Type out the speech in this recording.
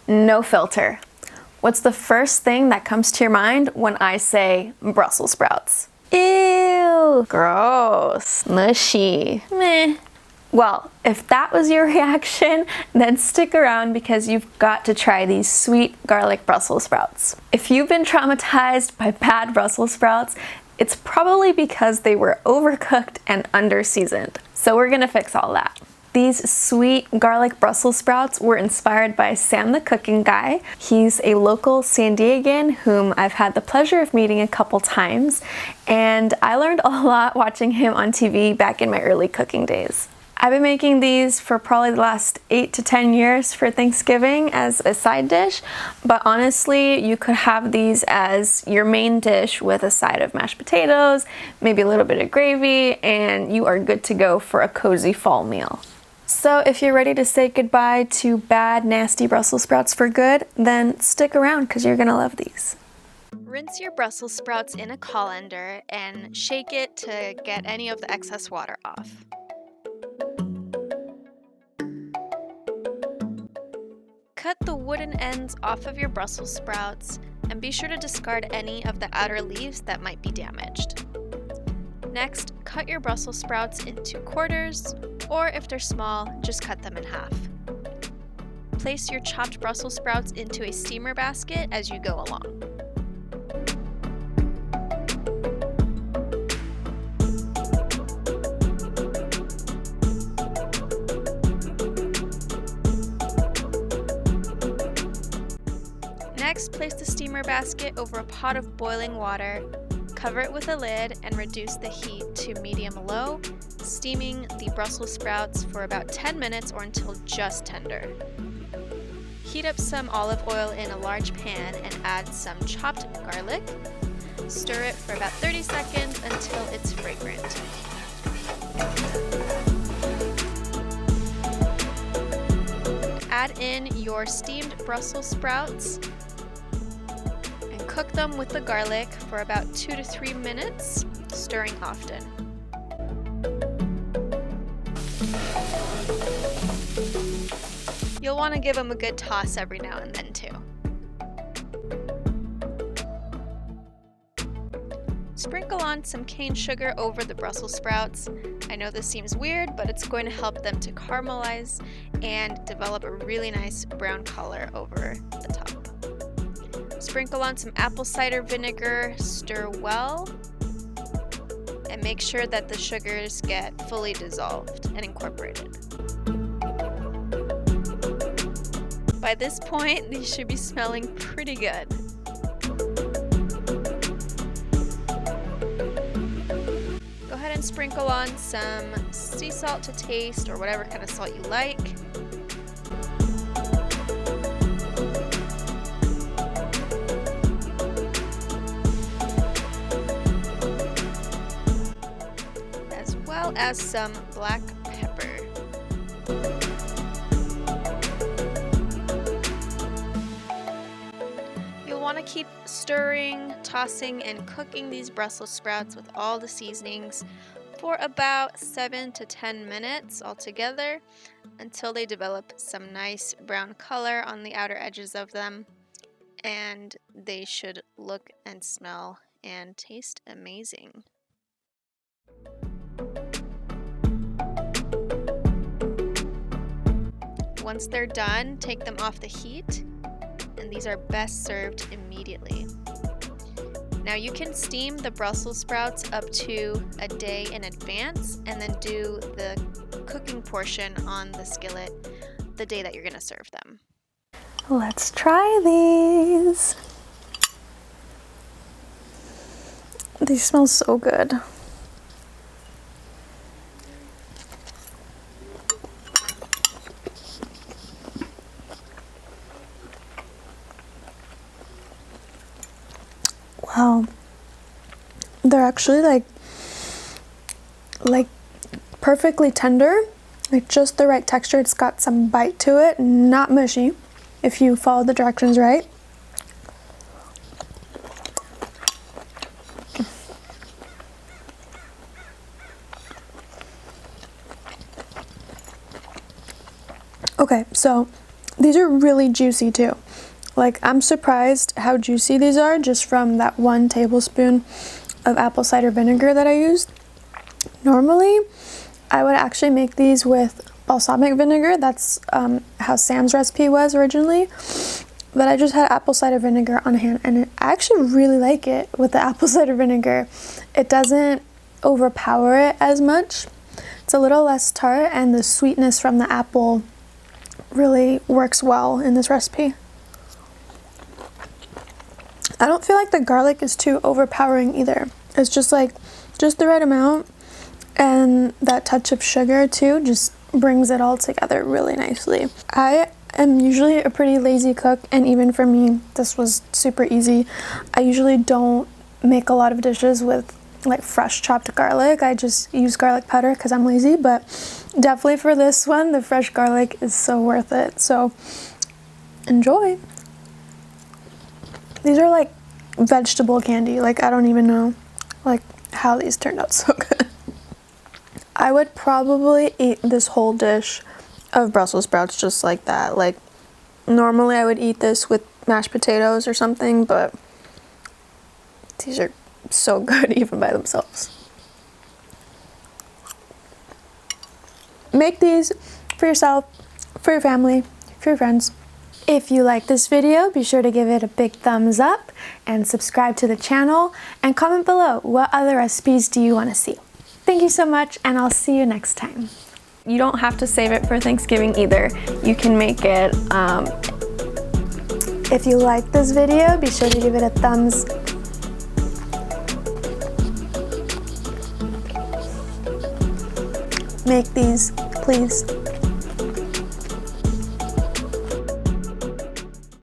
no filter. What's the first thing that comes to your mind when I say Brussels sprouts? Ew, gross, mushy, meh. Well, if that was your reaction, then stick around because you've got to try these sweet garlic Brussels sprouts. If you've been traumatized by bad Brussels sprouts, it's probably because they were overcooked and under-seasoned. So we're gonna fix all that. These sweet garlic Brussels sprouts were inspired by Sam the Cooking Guy. He's a local San Diegan whom I've had the pleasure of meeting a couple times, and I learned a lot watching him on TV back in my early cooking days. I've been making these for probably the last 8 to 10 years for Thanksgiving as a side dish, but honestly, you could have these as your main dish with a side of mashed potatoes, maybe a little bit of gravy, and you are good to go for a cozy fall meal. So if you're ready to say goodbye to bad, nasty Brussels sprouts for good, then stick around because you're gonna love these. Rinse your Brussels sprouts in a colander and shake it to get any of the excess water off. Cut the wooden ends off of your Brussels sprouts and be sure to discard any of the outer leaves that might be damaged. Next, cut your Brussels sprouts into quarters, or if they're small, just cut them in half. Place your chopped Brussels sprouts into a steamer basket as you go along. Next, place the steamer basket over a pot of boiling water, cover it with a lid, and reduce the heat to medium-low, steaming the Brussels sprouts for about 10 minutes or until just tender. Heat up some olive oil in a large pan and add some chopped garlic. Stir it for about 30 seconds until it's fragrant. Add in your steamed Brussels sprouts and cook them with the garlic for about 2 to 3 minutes, stirring often. You'll want to give them a good toss every now and then too. Sprinkle on some cane sugar over the Brussels sprouts. I know this seems weird, but it's going to help them to caramelize and develop a really nice brown color over the top. Sprinkle on some apple cider vinegar, stir well, and make sure that the sugars get fully dissolved and incorporated. By this point, these should be smelling pretty good. Go ahead and sprinkle on some sea salt to taste, or whatever kind of salt you like. As well as some black pepper. Want to keep stirring, tossing, and cooking these Brussels sprouts with all the seasonings for about 7 to 10 minutes altogether until they develop some nice brown color on the outer edges of them, and they should look and smell and taste amazing. Once they're done, take them off the heat, and these are best served immediately. Now you can steam the Brussels sprouts up to a day in advance and then do the cooking portion on the skillet the day that you're going to serve them. Let's try these. These smell so good. Wow, they're actually like perfectly tender, like just the right texture. It's got some bite to it, not mushy, if you follow the directions right. Okay, so These are really juicy too. Like, I'm surprised how juicy these are just from that 1 tablespoon of apple cider vinegar that I used. Normally, I would actually make these with balsamic vinegar. That's how Sam's recipe was originally. But I just had apple cider vinegar on hand, and I actually really like it with the apple cider vinegar. It doesn't overpower it as much. It's a little less tart, and the sweetness from the apple really works well in this recipe. I don't feel like the garlic is too overpowering either. It's just like, just the right amount, and that touch of sugar too just brings it all together really nicely. I am usually a pretty lazy cook, and even for me, this was super easy. I usually don't make a lot of dishes with like fresh chopped garlic. I just use garlic powder because I'm lazy, but definitely for this one, the fresh garlic is so worth it. So enjoy. These are like vegetable candy. Like, I don't even know like how these turned out so good. I would probably eat this whole dish of Brussels sprouts just like that. Like, normally I would eat this with mashed potatoes or something, but these are so good even by themselves. Make these for yourself, for your family, for your friends. If you like this video, be sure to give it a big thumbs up and subscribe to the channel, and comment below what other recipes do you want to see. Thank you so much, and I'll see you next time. You don't have to save it for Thanksgiving either. You can make it, if you like this video, be sure to give it a thumbs up. Make these, please.